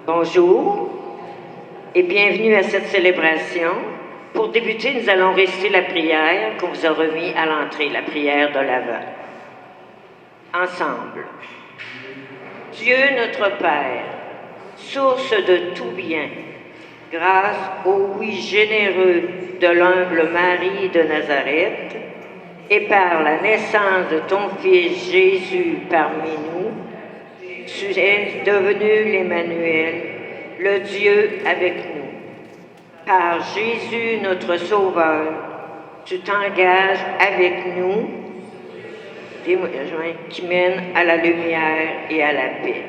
Bonjour et bienvenue à cette célébration. Pour débuter, nous allons réciter la prière qu'on vous a remise à l'entrée, la prière de l'Avent. Ensemble. Dieu notre Père, source de tout bien, grâce au oui généreux de l'humble Marie de Nazareth, et par la naissance de ton Fils Jésus parmi nous, tu es devenu l'Emmanuel, le Dieu avec nous. Par Jésus notre Sauveur, tu t'engages avec nous, qui mène à la lumière et à la paix.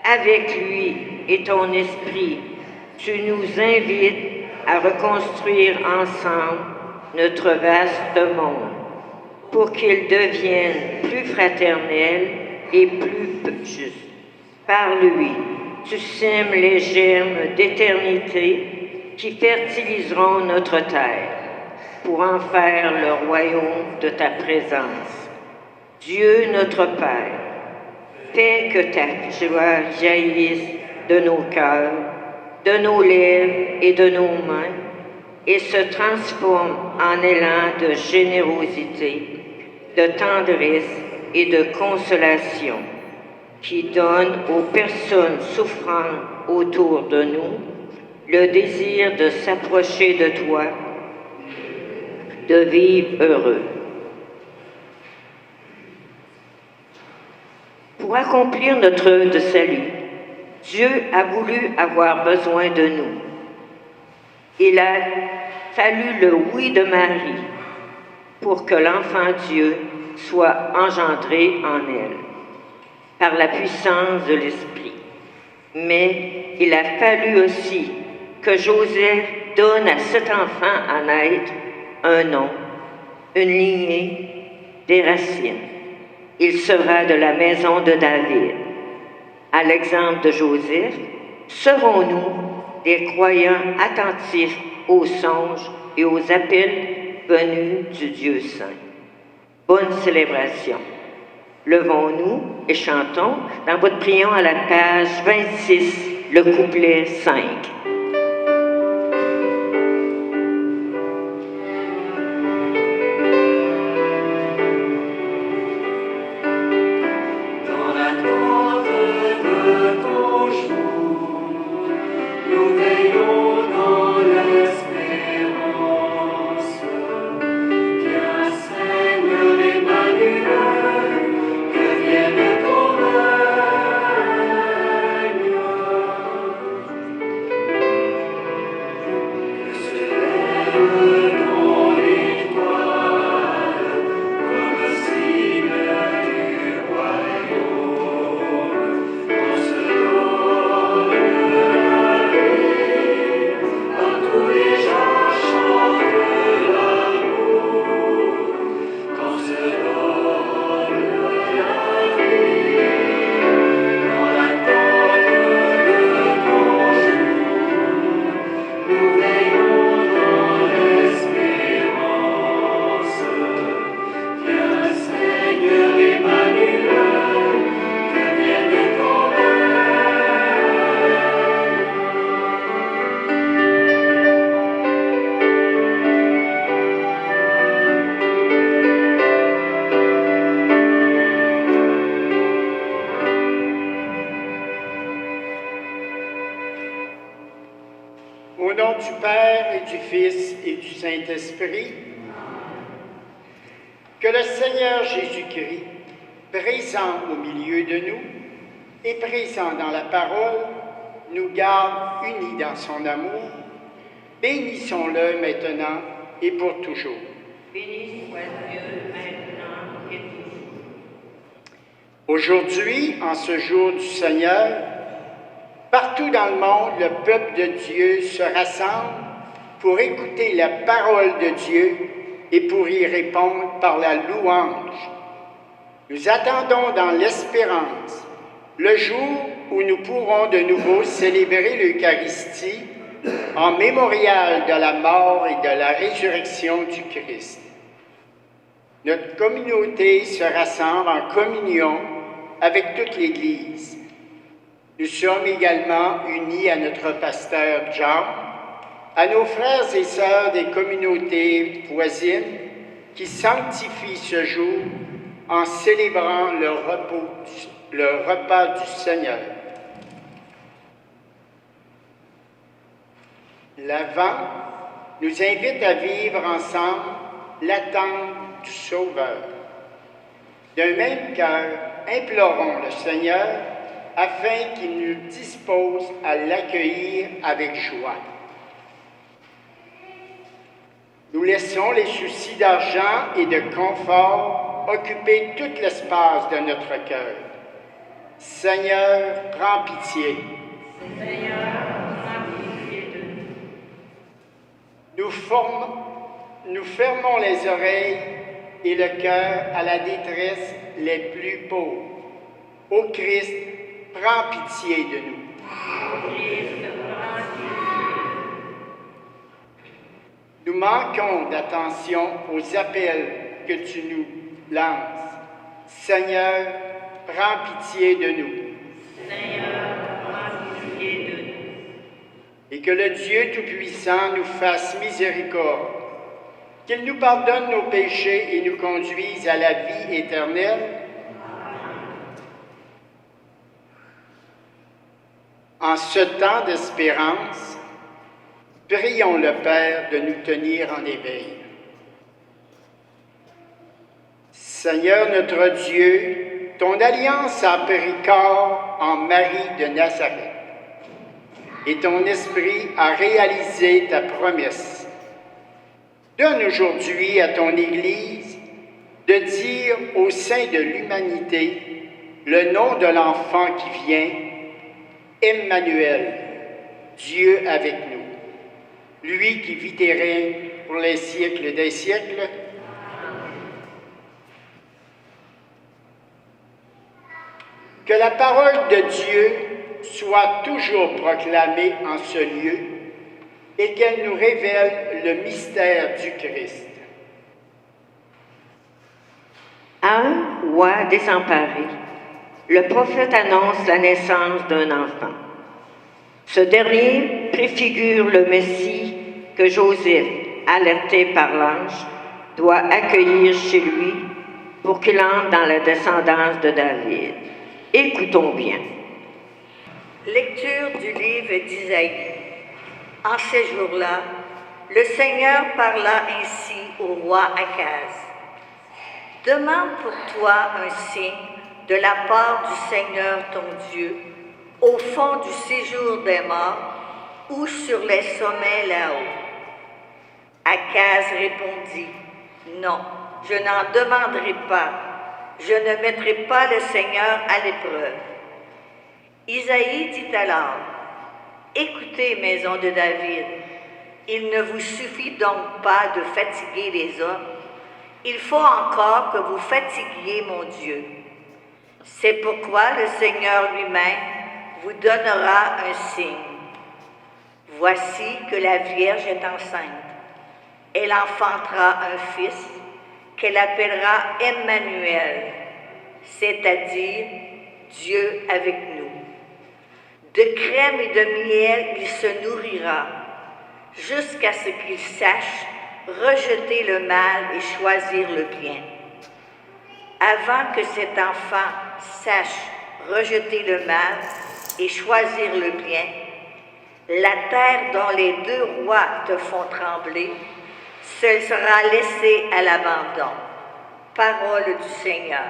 Avec lui et ton esprit, tu nous invites à reconstruire ensemble notre vaste monde pour qu'il devienne plus fraternel et plus juste. Par lui, tu sèmes les germes d'éternité qui fertiliseront notre terre pour en faire le royaume de ta présence. Dieu notre Père, fais que ta joie jaillisse de nos cœurs, de nos lèvres et de nos mains, et se transforme en élan de générosité, de tendresse et de consolation, qui donne aux personnes souffrant autour de nous le désir de s'approcher de toi, de vivre heureux. Pour accomplir notre œuvre de salut, Dieu a voulu avoir besoin de nous. Il a fallu le oui de Marie pour que l'enfant Dieu soit engendré en elle, par la puissance de l'Esprit. Mais il a fallu aussi que Joseph donne à cet enfant à naître un nom, une lignée, des racines. Il sera de la maison de David. À l'exemple de Joseph, serons-nous des croyants attentifs aux songes et aux appels venus du Dieu Saint. Bonne célébration. Levons-nous et chantons dans votre prion à la page 26, le couplet 5. Au nom du Père et du Fils et du Saint-Esprit, que le Seigneur Jésus-Christ, présent au milieu de nous et présent dans la parole, nous garde unis dans son amour. Bénissons-le maintenant et pour toujours. Béni soit Dieu maintenant et toujours. Aujourd'hui, en ce jour du Seigneur, partout dans le monde, le peuple de Dieu se rassemble pour écouter la parole de Dieu et pour y répondre par la louange. Nous attendons dans l'espérance le jour où nous pourrons de nouveau célébrer l'Eucharistie en mémorial de la mort et de la résurrection du Christ. Notre communauté se rassemble en communion avec toute l'Église. Nous sommes également unis à notre pasteur John, à nos frères et sœurs des communautés voisines qui sanctifient ce jour en célébrant le repas du Seigneur. L'Avent nous invite à vivre ensemble l'attente du Sauveur. D'un même cœur, implorons le Seigneur afin qu'il nous dispose à l'accueillir avec joie. Nous laissons les soucis d'argent et de confort occuper tout l'espace de notre cœur. Seigneur, prends pitié. Seigneur, prends pitié de nous. Nous fermons les oreilles et le cœur à la détresse les plus pauvres. Ô Christ, prends pitié de nous. Nous manquons d'attention aux appels que tu nous lances. Seigneur, prends pitié de nous. Seigneur, prends pitié de nous. Et que le Dieu Tout-Puissant nous fasse miséricorde, qu'il nous pardonne nos péchés et nous conduise à la vie éternelle. En ce temps d'espérance, prions le Père de nous tenir en éveil. Seigneur notre Dieu, ton alliance a pris corps en Marie de Nazareth, et ton esprit a réalisé ta promesse. Donne aujourd'hui à ton Église de dire au sein de l'humanité le nom de l'enfant qui vient, Emmanuel, Dieu avec nous, lui qui vit et règne pour les siècles des siècles. Que la parole de Dieu soit toujours proclamée en ce lieu et qu'elle nous révèle le mystère du Christ. À un roi désemparé, le prophète annonce la naissance d'un enfant. Ce dernier préfigure le Messie que Joseph, alerté par l'ange, doit accueillir chez lui pour qu'il entre dans la descendance de David. Écoutons bien. Lecture du livre d'Isaïe. En ces jours-là, le Seigneur parla ainsi au roi Akaz. Demande pour toi un signe de la part du Seigneur ton Dieu, au fond du séjour des morts ou sur les sommets là-haut. Akaz répondit, non, je n'en demanderai pas. Je ne mettrai pas le Seigneur à l'épreuve. Isaïe dit alors, écoutez, maison de David, il ne vous suffit donc pas de fatiguer les hommes, il faut encore que vous fatiguiez mon Dieu. C'est pourquoi le Seigneur lui-même vous donnera un signe. Voici que la Vierge est enceinte. Elle enfantera un fils qu'elle appellera Emmanuel, c'est-à-dire Dieu avec nous. De crème et de miel, il se nourrira, jusqu'à ce qu'il sache rejeter le mal et choisir le bien. Avant que cet enfant sache rejeter le mal et choisir le bien, la terre dont les deux rois te font trembler, seule sera laissée à l'abandon. Parole du Seigneur.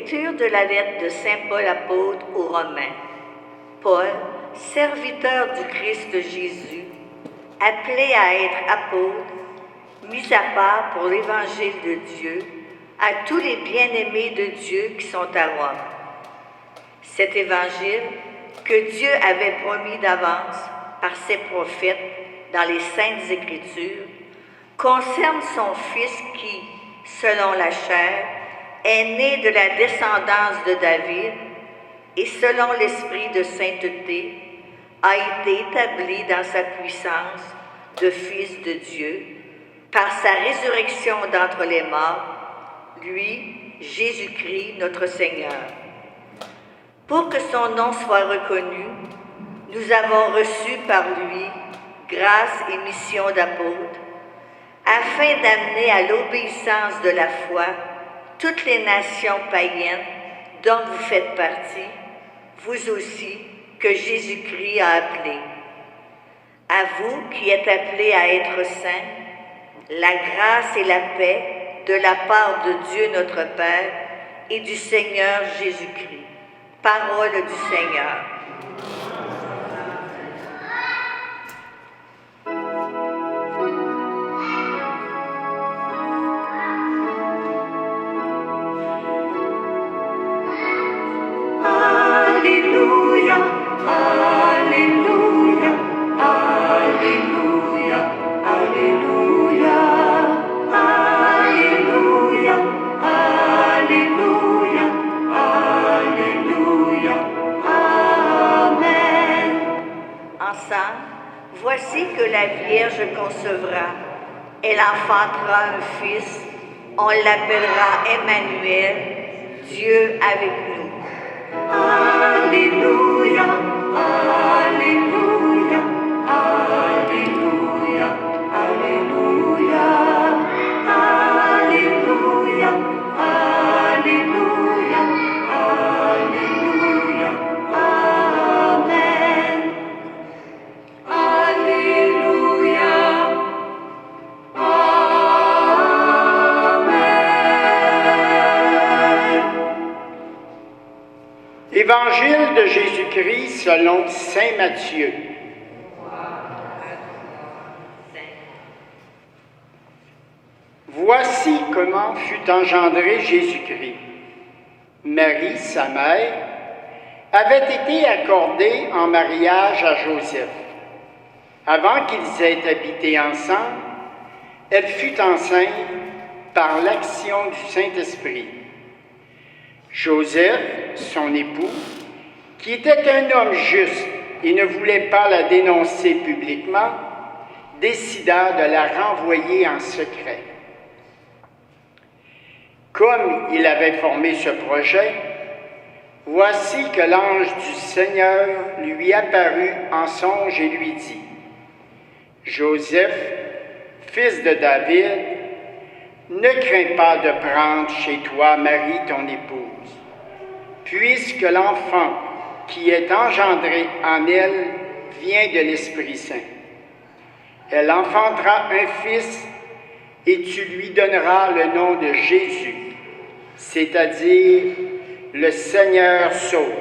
Lecture de la lettre de Saint Paul apôtre aux Romains. Paul, serviteur du Christ Jésus, appelé à être apôtre, mis à part pour l'évangile de Dieu, à tous les bien-aimés de Dieu qui sont à Rome. Cet évangile que Dieu avait promis d'avance par ses prophètes dans les Saintes Écritures concerne son Fils qui, selon la chair, est né de la descendance de David et selon l'esprit de sainteté, a été établi dans sa puissance de Fils de Dieu par sa résurrection d'entre les morts, lui, Jésus-Christ, notre Seigneur. Pour que son nom soit reconnu, nous avons reçu par lui grâce et mission d'apôtre, afin d'amener à l'obéissance de la foi toutes les nations païennes dont vous faites partie, vous aussi que Jésus-Christ a appelés. À vous qui êtes appelés à être saints, la grâce et la paix de la part de Dieu notre Père et du Seigneur Jésus-Christ. Parole du Seigneur. Alléluia, Alléluia, Alléluia, Alléluia, Alléluia, Alléluia, Alléluia, Amen. Ensemble, voici que la Vierge concevra, elle enfantera un fils, on l'appellera Emmanuel, Dieu avec nous. Alléluia, Alléluia, Alléluia, Alléluia, Alléluia, Alléluia, Alléluia, Amen. Alléluia, Amen. Évangile de Jésus-Christ selon saint Matthieu. Voici comment fut engendré Jésus-Christ. Marie, sa mère, avait été accordée en mariage à Joseph. Avant qu'ils aient habité ensemble, elle fut enceinte par l'action du Saint-Esprit. Joseph, son époux, qui était un homme juste et ne voulait pas la dénoncer publiquement, décida de la renvoyer en secret. Comme il avait formé ce projet, voici que l'ange du Seigneur lui apparut en songe et lui dit : « Joseph, fils de David, ne crains pas de prendre chez toi Marie, ton épouse, puisque l'enfant qui est engendré en elle vient de l'Esprit Saint. Elle enfantera un fils et tu lui donneras le nom de Jésus, c'est-à-dire le Seigneur sauve,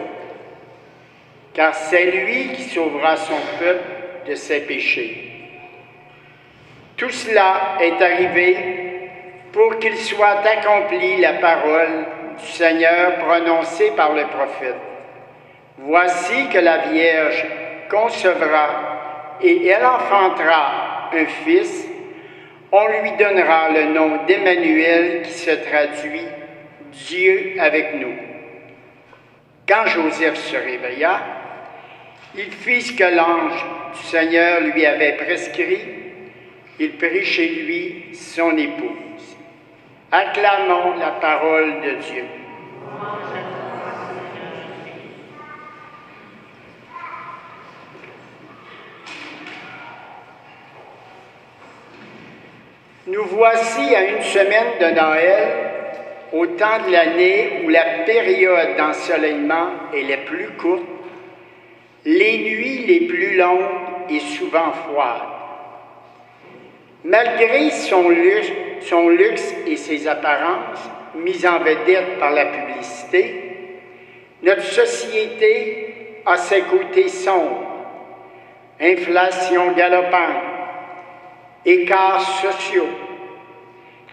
car c'est lui qui sauvera son peuple de ses péchés. Tout cela est arrivé pour qu'il soit accompli la parole du Seigneur prononcée par le prophète. Voici que la Vierge concevra et elle enfantera un fils. On lui donnera le nom d'Emmanuel qui se traduit « Dieu avec nous ». Quand Joseph se réveilla, il fit ce que l'ange du Seigneur lui avait prescrit. Il prit chez lui son épouse. Acclamons la parole de Dieu. Nous voici à une semaine de Noël, au temps de l'année où la période d'ensoleillement est la plus courte, les nuits les plus longues et souvent froides. Malgré son luxe et ses apparences, mis en vedette par la publicité, notre société a ses côtés sombres. Inflation galopante, écarts sociaux,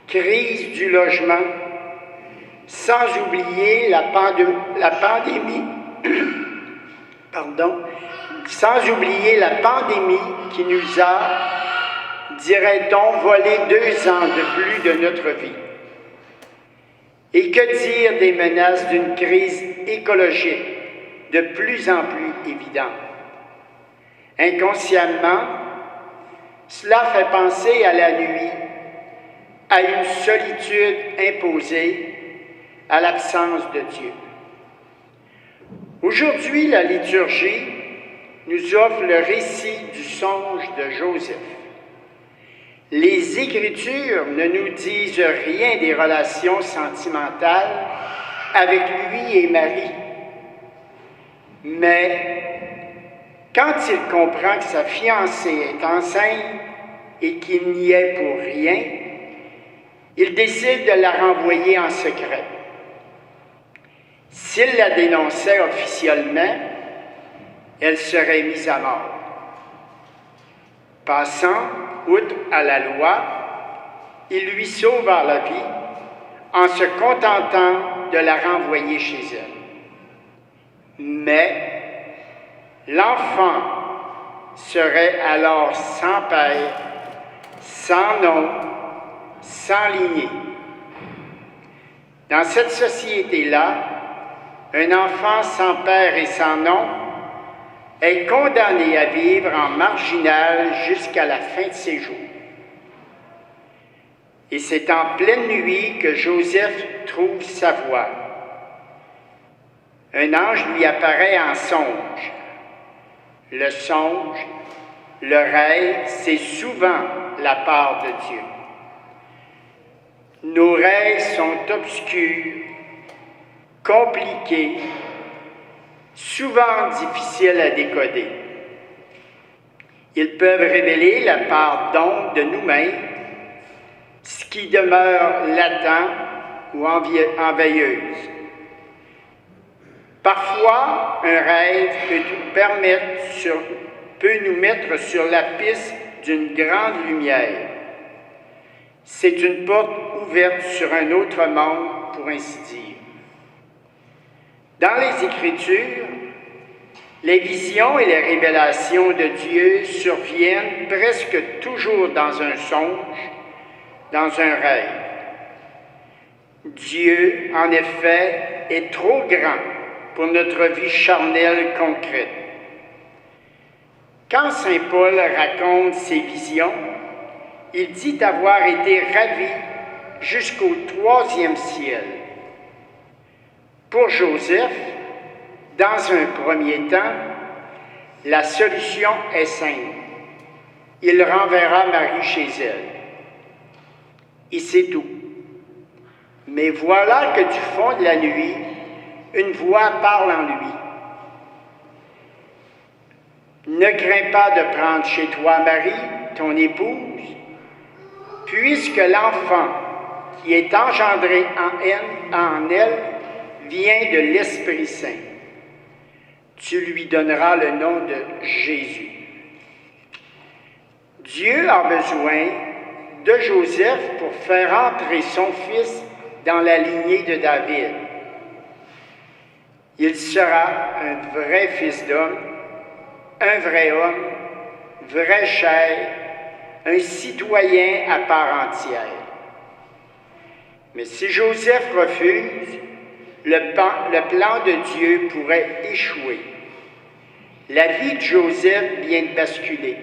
crise du logement, sans oublier la pandémie, sans oublier la pandémie qui nous a, dirait-on, volé 2 ans de plus de notre vie. Et que dire des menaces d'une crise écologique de plus en plus évidente? Inconsciemment, cela fait penser à la nuit, à une solitude imposée, à l'absence de Dieu. Aujourd'hui, la liturgie nous offre le récit du songe de Joseph. Les Écritures ne nous disent rien des relations sentimentales avec lui et Marie, mais quand il comprend que sa fiancée est enceinte et qu'il n'y est pour rien, il décide de la renvoyer en secret. S'il la dénonçait officiellement, elle serait mise à mort. Passant outre à la loi, il lui sauva la vie en se contentant de la renvoyer chez elle. Mais l'enfant serait alors sans père, sans nom, sans lignée. Dans cette société-là, un enfant sans père et sans nom est condamné à vivre en marginal jusqu'à la fin de ses jours. Et c'est en pleine nuit que Joseph trouve sa voie. Un ange lui apparaît en songe. Le songe, le rêve, c'est souvent la part de Dieu. Nos rêves sont obscurs, compliqués, souvent difficiles à décoder. Ils peuvent révéler la part d'ombre de nous-mêmes, ce qui demeure latent ou en veilleuse. Parfois, un rêve peut nous mettre sur la piste d'une grande lumière. C'est une porte ouverte sur un autre monde, pour ainsi dire. Dans les Écritures, les visions et les révélations de Dieu surviennent presque toujours dans un songe, dans un rêve. Dieu, en effet, est trop grand pour notre vie charnelle concrète. Quand saint Paul raconte ses visions, il dit avoir été ravi jusqu'au 3e ciel. Pour Joseph, dans un premier temps, la solution est simple. Il renverra Marie chez elle. Et c'est tout. Mais voilà que du fond de la nuit, une voix parle en lui. Ne crains pas de prendre chez toi Marie, ton épouse, puisque l'enfant qui est engendré en elle vient de l'Esprit Saint. Tu lui donneras le nom de Jésus. Dieu a besoin de Joseph pour faire entrer son fils dans la lignée de David. Il sera un vrai fils d'homme, un vrai homme, vraie chair, un citoyen à part entière. Mais si Joseph refuse, le plan de Dieu pourrait échouer. La vie de Joseph vient de basculer.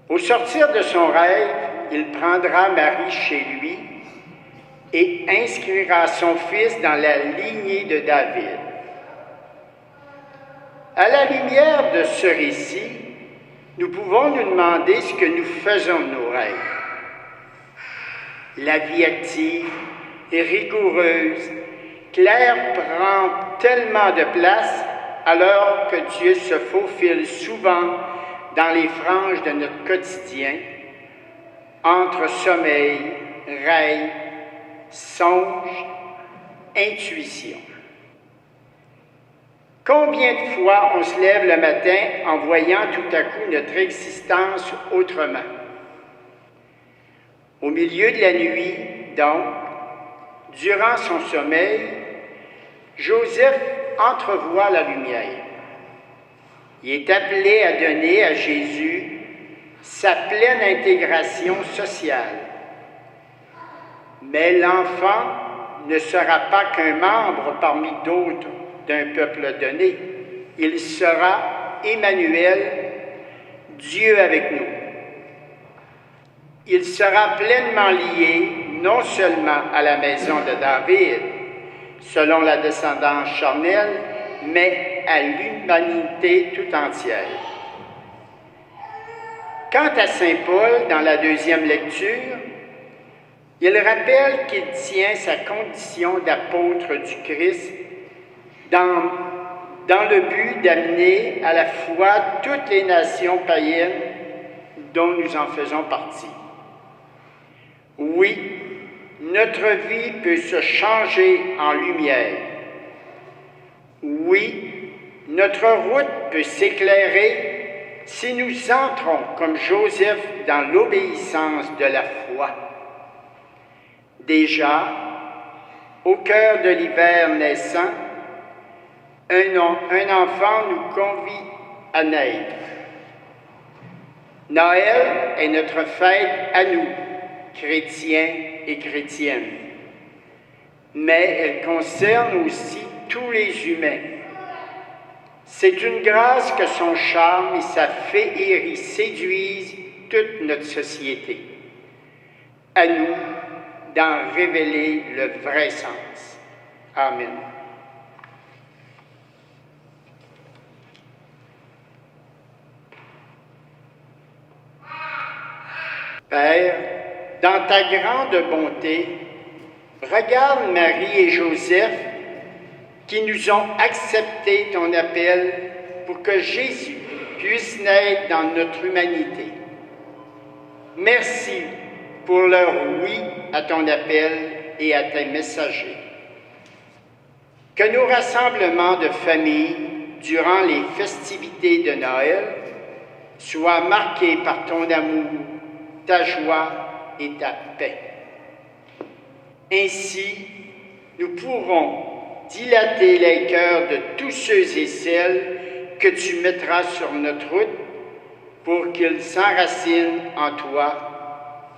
Au sortir de son rêve, il prendra Marie chez lui et inscrira son fils dans la lignée de David. À la lumière de ce récit, nous pouvons nous demander ce que nous faisons de nos rêves. La vie active et rigoureuse, Claire prend tellement de place alors que Dieu se faufile souvent dans les franges de notre quotidien, entre sommeil, rêve songe, intuition. Combien de fois on se lève le matin en voyant tout à coup notre existence autrement? Au milieu de la nuit, donc, durant son sommeil, Joseph entrevoit la lumière. Il est appelé à donner à Jésus sa pleine intégration sociale. Mais l'enfant ne sera pas qu'un membre parmi d'autres d'un peuple donné. Il sera Emmanuel, Dieu avec nous. Il sera pleinement lié non seulement à la maison de David, selon la descendance charnelle, mais à l'humanité tout entière. Quant à saint Paul, dans la deuxième lecture, il rappelle qu'il tient sa condition d'apôtre du Christ dans le but d'amener à la foi toutes les nations païennes dont nous en faisons partie. Oui, notre vie peut se changer en lumière. Oui, notre route peut s'éclairer si nous entrons comme Joseph dans l'obéissance de la foi. Déjà, au cœur de l'hiver naissant, un enfant nous convie à naître. Noël est notre fête à nous, chrétiens et chrétiennes, mais elle concerne aussi tous les humains. C'est une grâce que son charme et sa féerie séduisent toute notre société. À nous d'en révéler le vrai sens. Amen. Père, dans ta grande bonté, regarde Marie et Joseph qui nous ont accepté ton appel pour que Jésus puisse naître dans notre humanité. Merci pour leur oui à ton appel et à tes messagers. Que nos rassemblements de famille durant les festivités de Noël soient marqués par ton amour, ta joie et ta paix. Ainsi, nous pourrons dilater les cœurs de tous ceux et celles que tu mettras sur notre route pour qu'ils s'enracinent en toi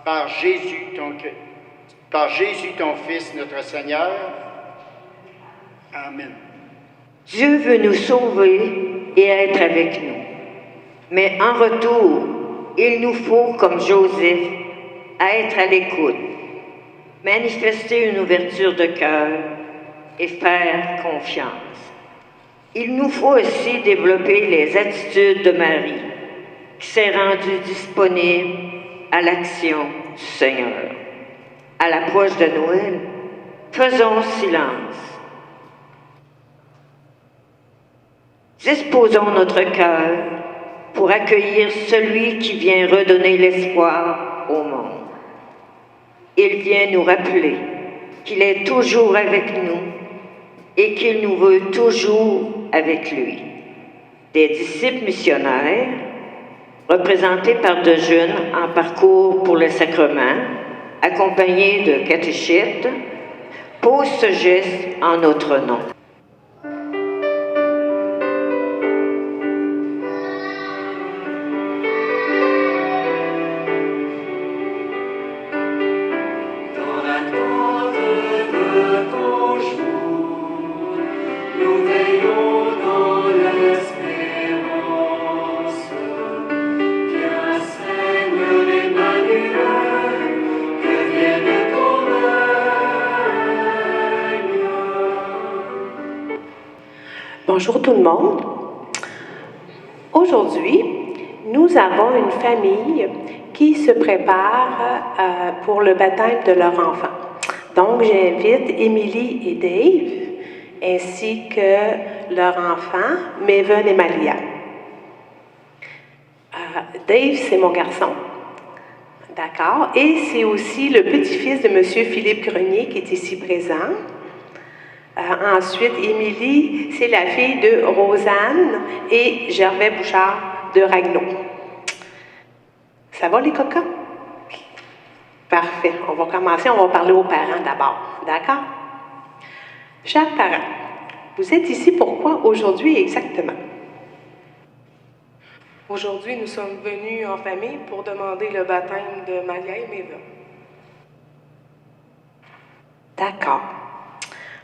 par Jésus ton Fils, notre Seigneur. Amen. Dieu veut nous sauver et être avec nous. Mais en retour, il nous faut, comme Joseph, être à l'écoute, manifester une ouverture de cœur et faire confiance. Il nous faut aussi développer les attitudes de Marie, qui s'est rendue disponible à l'action du Seigneur. À l'approche de Noël, faisons silence. Disposons notre cœur pour accueillir celui qui vient redonner l'espoir au monde. Il vient nous rappeler qu'il est toujours avec nous et qu'il nous veut toujours avec lui. Des disciples missionnaires, représentés par de jeunes en parcours pour le sacrement, accompagnés de catéchistes, posent ce geste en notre nom. Bonjour tout le monde. Aujourd'hui, nous avons une famille qui se prépare pour le baptême de leur enfant. Donc, j'invite Émilie et Dave, ainsi que leur enfant, Maven et Malia. Dave, c'est mon garçon. D'accord. Et c'est aussi le petit-fils de M. Philippe Grenier qui est ici présent. Ensuite, Émilie, c'est la fille de Rosanne et Gervais Bouchard de Ragnaud. Ça va, les cocons? Parfait. On va commencer, on va parler aux parents d'abord. D'accord? Chers parents, vous êtes ici pourquoi aujourd'hui exactement? Aujourd'hui, nous sommes venus en famille pour demander le baptême de Malia et Maven. D'accord.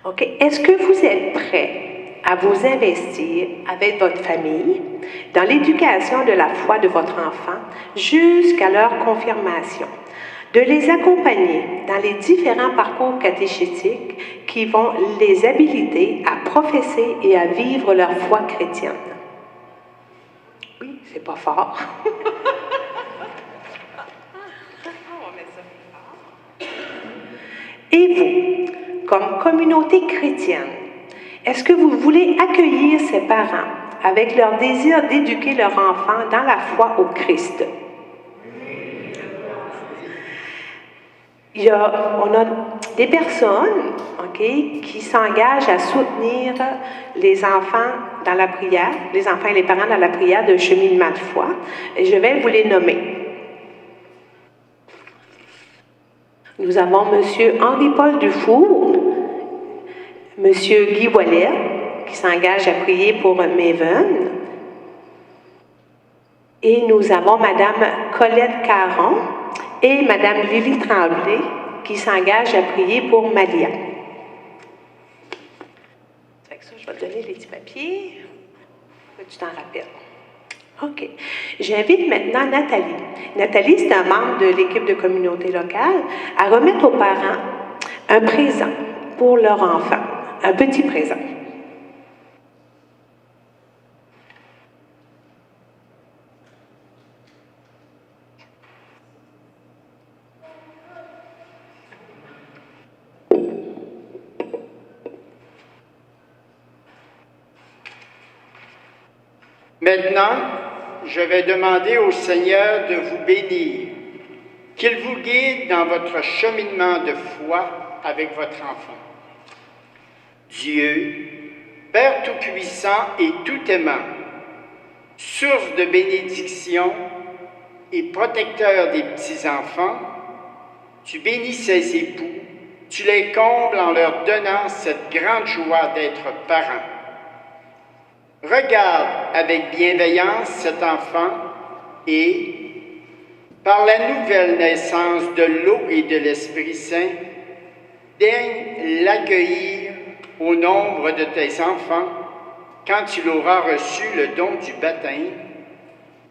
OK. Est-ce que vous êtes prêts à vous investir avec votre famille dans l'éducation de la foi de votre enfant jusqu'à leur confirmation, de les accompagner dans les différents parcours catéchétiques qui vont les habiliter à professer et à vivre leur foi chrétienne? Oui, c'est pas fort. Et vous, comme communauté chrétienne, est-ce que vous voulez accueillir ces parents avec leur désir d'éduquer leur enfant dans la foi au Christ? On a des personnes, OK, qui s'engagent à soutenir les enfants dans la prière, les enfants et les parents dans la prière de cheminement de foi. Et je vais vous les nommer. Nous avons M. Henri-Paul Dufour, M. Guy Wallet, qui s'engage à prier pour Maven. Et nous avons Mme Colette Caron et Mme Lily Tremblay, qui s'engage à prier pour Malia. Fait que ça, je vais te donner les petits papiers. Tu t'en rappelles. OK. J'invite maintenant Nathalie. Nathalie, c'est un membre de l'équipe de communauté locale, à remettre aux parents un présent pour leur enfant, un petit présent. Maintenant, je vais demander au Seigneur de vous bénir, qu'il vous guide dans votre cheminement de foi avec votre enfant. Dieu, Père Tout-Puissant et Tout-Aimant, source de bénédiction et protecteur des petits-enfants, tu bénis ces époux, tu les combles en leur donnant cette grande joie d'être parents. Regarde avec bienveillance cet enfant et, par la nouvelle naissance de l'eau et de l'Esprit Saint, daigne l'accueillir au nombre de tes enfants quand il aura reçu le don du baptême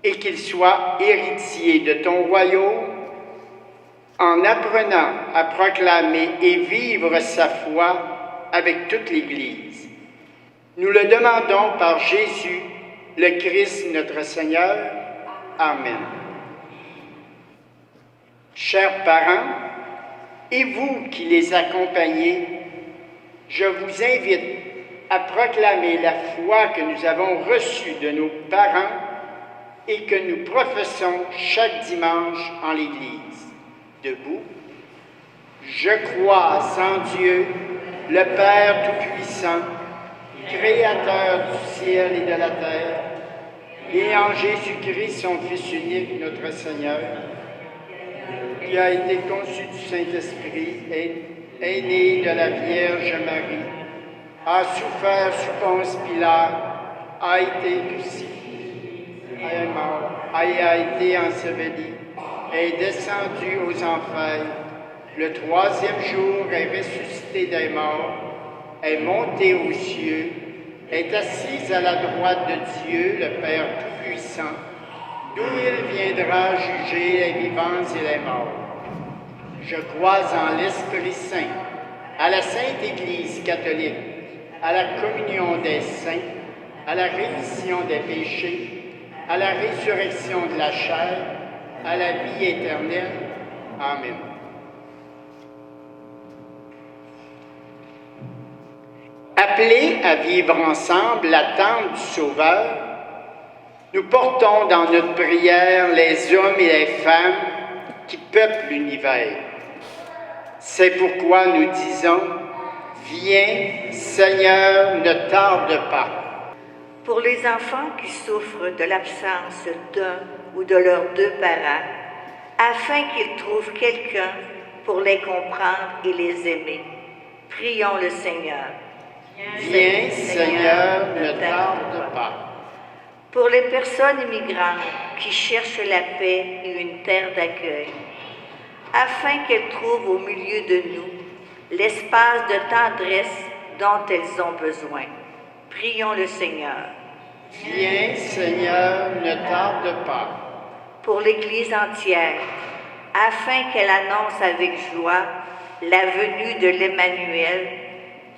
et qu'il soit héritier de ton royaume en apprenant à proclamer et vivre sa foi avec toute l'Église. Nous le demandons par Jésus, le Christ notre Seigneur. Amen. Chers parents, et vous qui les accompagnez, je vous invite à proclamer la foi que nous avons reçue de nos parents et que nous professons chaque dimanche en l'Église. Debout. Je crois en Dieu, le Père Tout-Puissant, Créateur du ciel et de la terre, et en Jésus-Christ, son Fils unique, notre Seigneur, qui a été conçu du Saint-Esprit, est né de la Vierge Marie, a souffert sous Ponce Pilate, a été crucifié, est mort, a été enseveli, est descendu aux enfers, le troisième jour est ressuscité des morts, est monté aux cieux, est assis à la droite de Dieu, le Père Tout-Puissant, d'où il viendra juger les vivants et les morts. Je crois en l'Esprit Saint, à la Sainte Église catholique, à la communion des saints, à la rémission des péchés, à la résurrection de la chair, à la vie éternelle. Amen. Appelés à vivre ensemble l'attente du Sauveur, nous portons dans notre prière les hommes et les femmes qui peuple l'univers. C'est pourquoi nous disons, viens, Seigneur, ne tarde pas. Pour les enfants qui souffrent de l'absence d'un ou de leurs deux parents, afin qu'ils trouvent quelqu'un pour les comprendre et les aimer, prions le Seigneur. Viens, Seigneur, ne tarde pas. Pour les personnes immigrantes qui cherchent la paix et une terre d'accueil, afin qu'elles trouvent au milieu de nous l'espace de tendresse dont elles ont besoin. Prions le Seigneur. Viens, Seigneur, ne tarde pas. Pour l'Église entière, afin qu'elle annonce avec joie la venue de l'Emmanuel,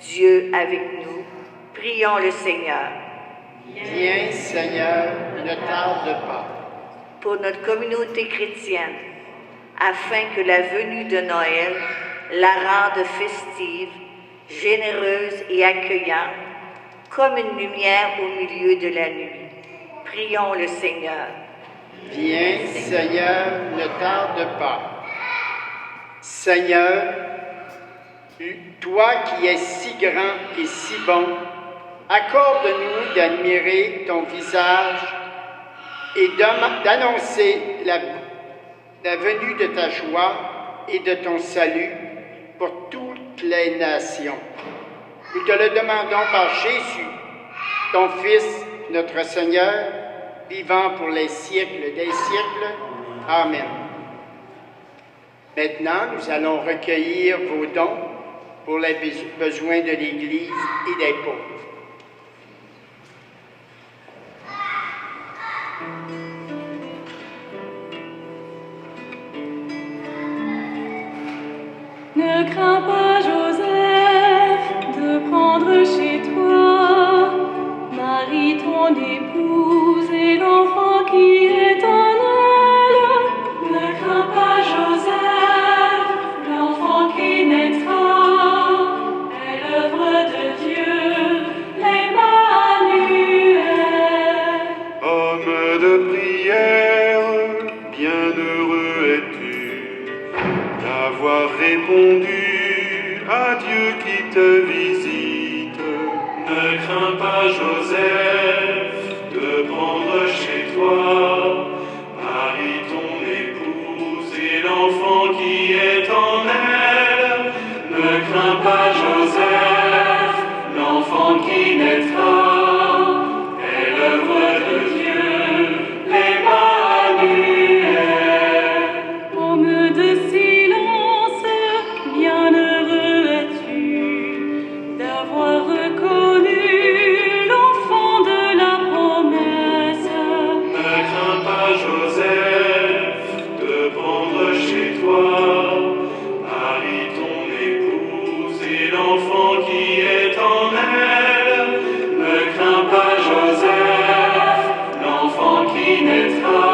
Dieu avec nous, prions le Seigneur. Viens, Seigneur, ne tarde pas. Pour notre communauté chrétienne, afin que la venue de Noël la rende festive, généreuse et accueillante, comme une lumière au milieu de la nuit. Prions le Seigneur. Viens, Seigneur, ne tarde pas. Seigneur, toi qui es si grand et si bon, accorde-nous d'admirer ton visage et d'annoncer la venue de ta joie et de ton salut pour toutes les nations. Nous te le demandons par Jésus, ton Fils, notre Seigneur, vivant pour les siècles des siècles. Amen. Maintenant, nous allons recueillir vos dons pour les besoins de l'Église et des pauvres. Ne crains pas, Joseph, de prendre chez toi Marie, ton épouse, et l'enfant qui est en elle. Ne crains pas, Joseph, l'enfant qui naîtra est l'œuvre de Dieu, l'Emmanuel. Homme de prière, bienheureux es-tu d'avoir répondu à Dieu qui te visite. Ne crains pas, Joseph, de prendre chez toi Marie, ton épouse, et l'enfant qui est en elle. Ne crains pas, Joseph, l'enfant qui naîtra est l'œuvre de Dieu, l'Emmanuel. Homme de silence, bienheureux es-tu d'avoir reconnu l'enfant de la promesse. Ne crains pas, Joseph, de prendre chez toi Marie, ton épouse, et l'enfant qui est en elle. Ne crains pas, Joseph, l'enfant qui naîtra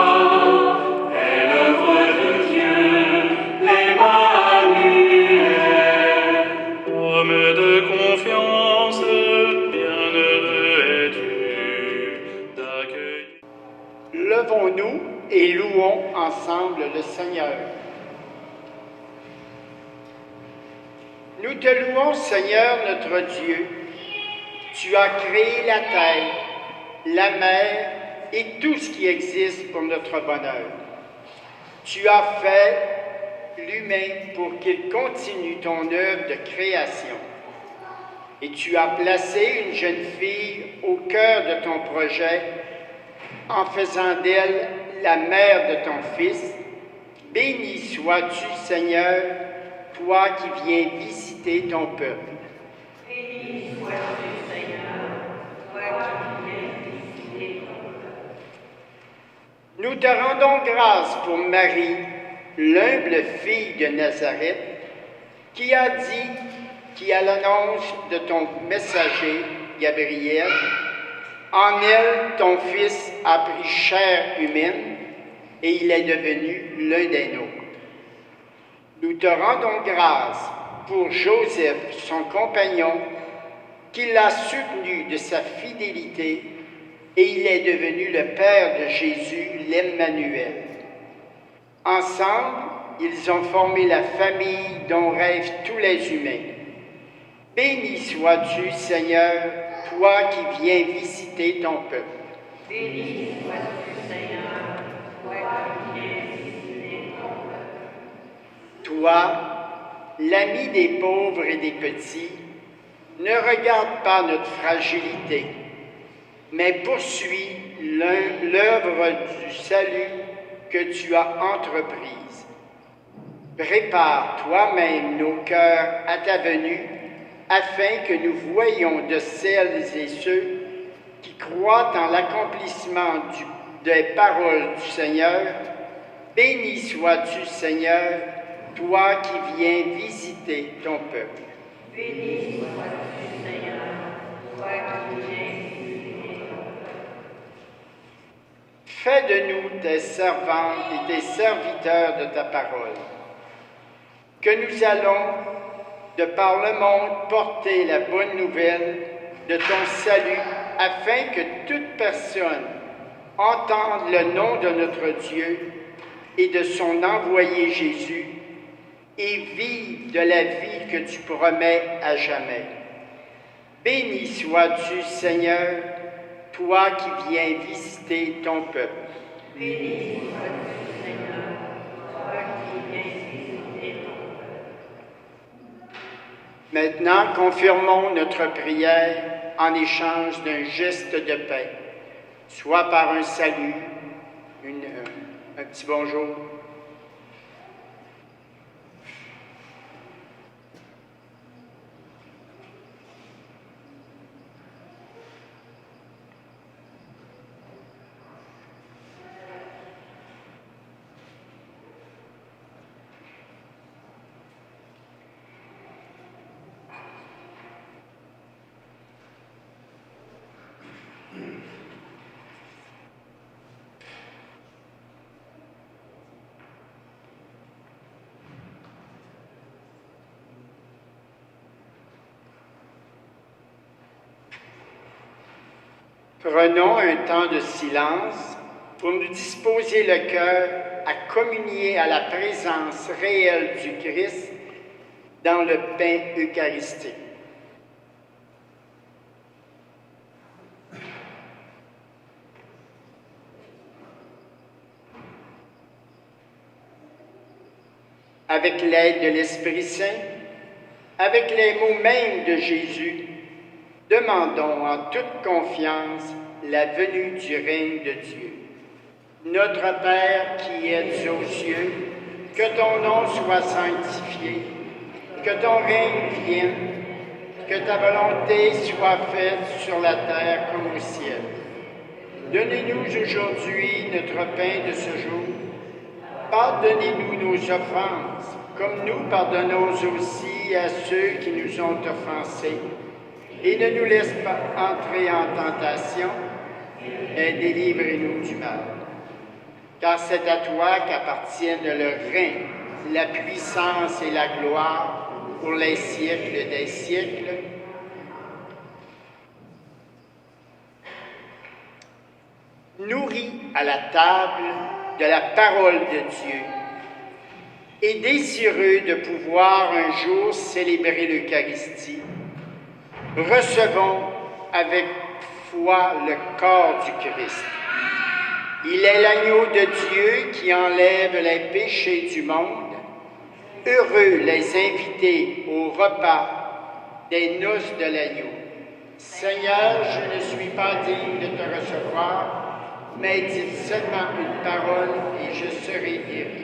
est l'œuvre de Dieu, l'Emmanuel. Homme de confiance, bienheureux es-tu d'accueillir. Levons-nous et louons ensemble le Seigneur. Nous te louons, Seigneur notre Dieu. Tu as créé la terre, la mer et tout ce qui existe pour notre bonheur. Tu as fait l'humain pour qu'il continue ton œuvre de création. Et tu as placé une jeune fille au cœur de ton projet en faisant d'elle la mère de ton Fils. Béni sois-tu, Seigneur, toi qui viens visiter ton peuple. Béni sois-tu, Seigneur, toi qui viens visiter ton peuple. Nous te rendons grâce pour Marie, l'humble fille de Nazareth, qui a dit, qui à l'annonce de ton messager, Gabriel, en elle, ton Fils a pris chair humaine et il est devenu l'un des nôtres. Nous te rendons grâce pour Joseph, son compagnon, qui l'a soutenu de sa fidélité et il est devenu le Père de Jésus, l'Emmanuel. Ensemble, ils ont formé la famille dont rêvent tous les humains. Béni sois-tu, Seigneur, toi qui viens visiter ton peuple. Béni sois-tu, Seigneur, toi qui viens visiter ton peuple. Toi, l'ami des pauvres et des petits, ne regarde pas notre fragilité, mais poursuis l'œuvre du salut que tu as entreprise. Prépare toi-même nos cœurs à ta venue, afin que nous voyions de celles et ceux qui croient en l'accomplissement des paroles du Seigneur. Béni sois-tu, Seigneur, toi qui viens visiter ton peuple. Béni sois-tu, Seigneur, toi qui viens visiter ton peuple. Fais de nous tes servantes et tes serviteurs de ta parole, que nous allons, de par le monde, porter la bonne nouvelle de ton salut, afin que toute personne entende le nom de notre Dieu et de son envoyé Jésus, et vive de la vie que tu promets à jamais. Béni sois-tu, Seigneur, toi qui viens visiter ton peuple. Béni sois-tu, Seigneur, toi qui viens visiter ton peuple. Maintenant, confirmons notre prière en échange d'un geste de paix, soit par un salut, un petit bonjour. Prenons un temps de silence pour nous disposer le cœur à communier à la présence réelle du Christ dans le pain eucharistique. Avec l'aide de l'Esprit Saint, avec les mots mêmes de Jésus, demandons en toute confiance la venue du règne de Dieu. Notre Père qui es aux cieux, que ton nom soit sanctifié, que ton règne vienne, que ta volonté soit faite sur la terre comme au ciel. Donnez-nous aujourd'hui notre pain de ce jour. Pardonnez-nous nos offenses, comme nous pardonnons aussi à ceux qui nous ont offensés. Et ne nous laisse pas entrer en tentation, mais délivre-nous du mal. Car c'est à toi qu'appartiennent le règne, la puissance et la gloire pour les siècles des siècles. Nourris à la table de la parole de Dieu et désireux de pouvoir un jour célébrer l'Eucharistie, recevons avec foi le corps du Christ. Il est l'agneau de Dieu qui enlève les péchés du monde. Heureux les invités au repas des noces de l'agneau. Seigneur, je ne suis pas digne de te recevoir, mais dites seulement une parole et je serai guéri.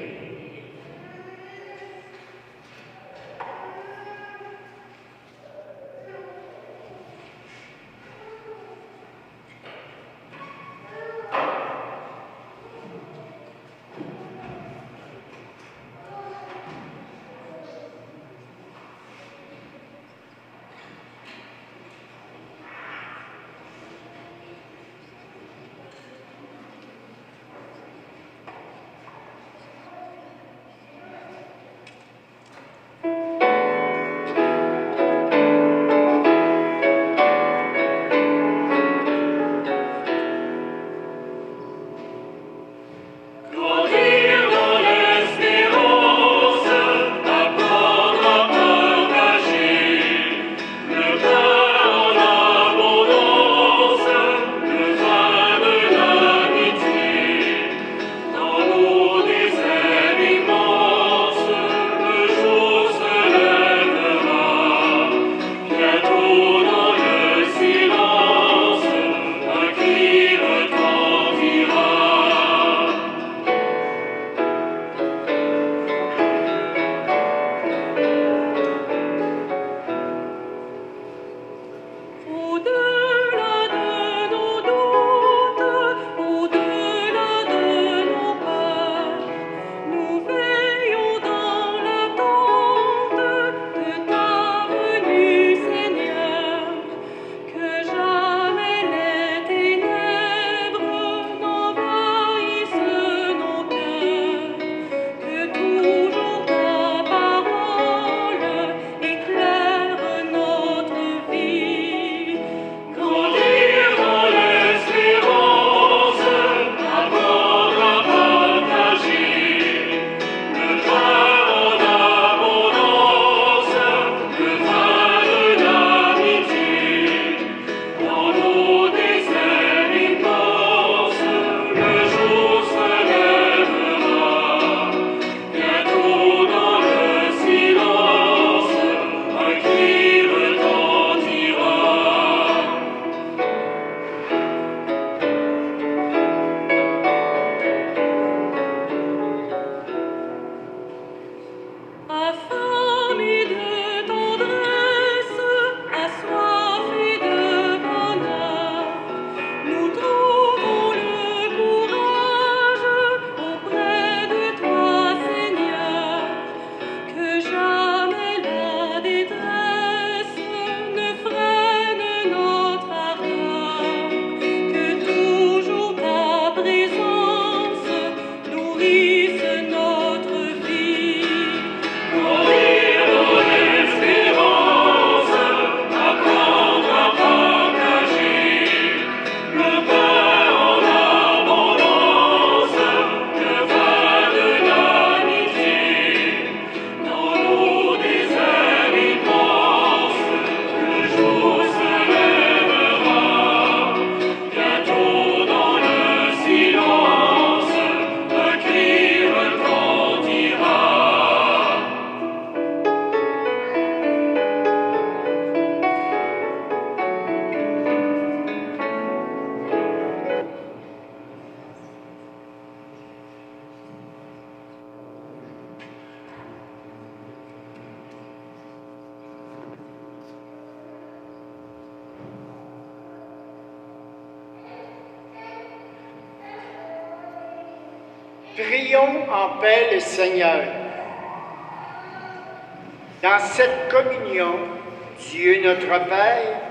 Prions en paix le Seigneur. Dans cette communion, Dieu notre Père,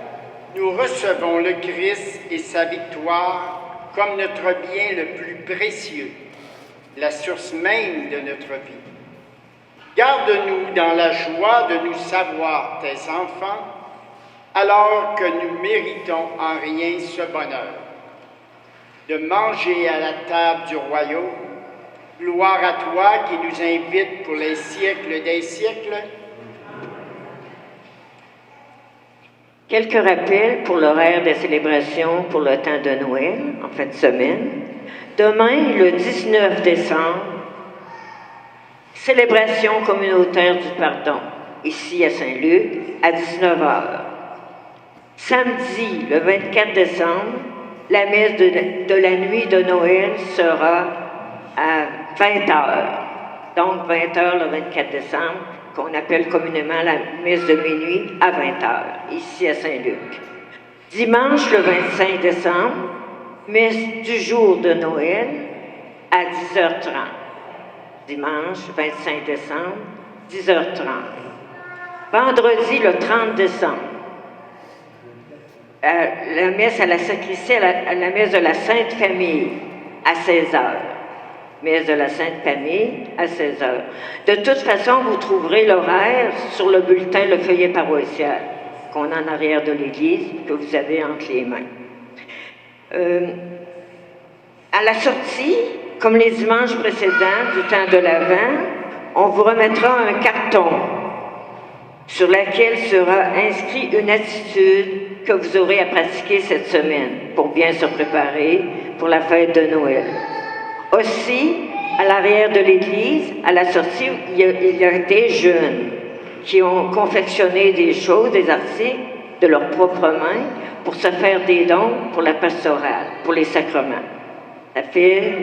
nous recevons le Christ et sa victoire comme notre bien le plus précieux, la source même de notre vie. Garde-nous dans la joie de nous savoir tes enfants, alors que nous méritons en rien ce bonheur, de manger à la table du royaume. Gloire à toi qui nous invites pour les siècles des siècles. Quelques rappels pour l'horaire des célébrations pour le temps de Noël, en fin de semaine. Demain, le 19 décembre, célébration communautaire du pardon, ici à Saint-Luc, à 19h. Samedi, le 24 décembre, la messe de la nuit de Noël sera à 20h. Donc 20h le 24 décembre, qu'on appelle communément la messe de minuit à 20h, ici à Saint-Luc. Dimanche, le 25 décembre, messe du jour de Noël à 10h30. Dimanche, 25 décembre, 10h30. Vendredi, le 30 décembre, la messe à la sacristie, à la messe de la Sainte Famille, à 16h. Messe de la Sainte Famille, à 16h. De toute façon, vous trouverez l'horaire sur le bulletin Le Feuillet paroissial, qu'on a en arrière de l'église, que vous avez entre les mains. À la sortie, comme les dimanches précédents du temps de l'Avent, on vous remettra un carton sur lequel sera inscrit une attitude que vous aurez à pratiquer cette semaine pour bien se préparer pour la fête de Noël. Aussi, à l'arrière de l'église, à la sortie, il y a des jeunes qui ont confectionné des choses, des articles de leurs propres mains pour se faire des dons pour la pastorale, pour les sacrements. Ça fait,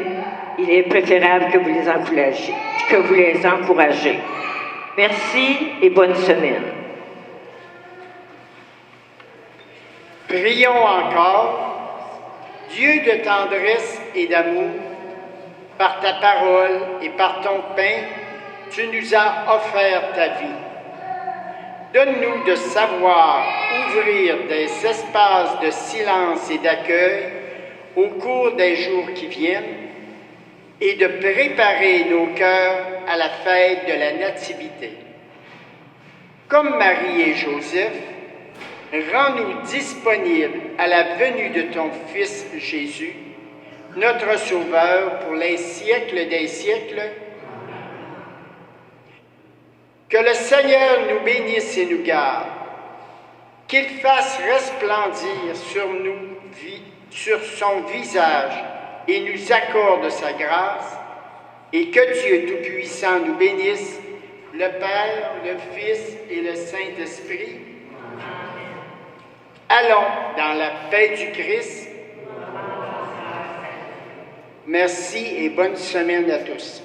il est préférable que vous les encouragez. Merci et bonne semaine. Prions encore. Dieu de tendresse et d'amour, par ta parole et par ton pain, tu nous as offert ta vie. Donne-nous de savoir ouvrir des espaces de silence et d'accueil au cours des jours qui viennent et de préparer nos cœurs à la fête de la Nativité. Comme Marie et Joseph, rends-nous disponibles à la venue de ton Fils Jésus, notre Sauveur pour les siècles des siècles. Que le Seigneur nous bénisse et nous garde, qu'il fasse resplendir sur son visage et nous accorde sa grâce, et que Dieu Tout-Puissant nous bénisse, le Père, le Fils et le Saint-Esprit. Allons dans la paix du Christ. Merci et bonne semaine à tous.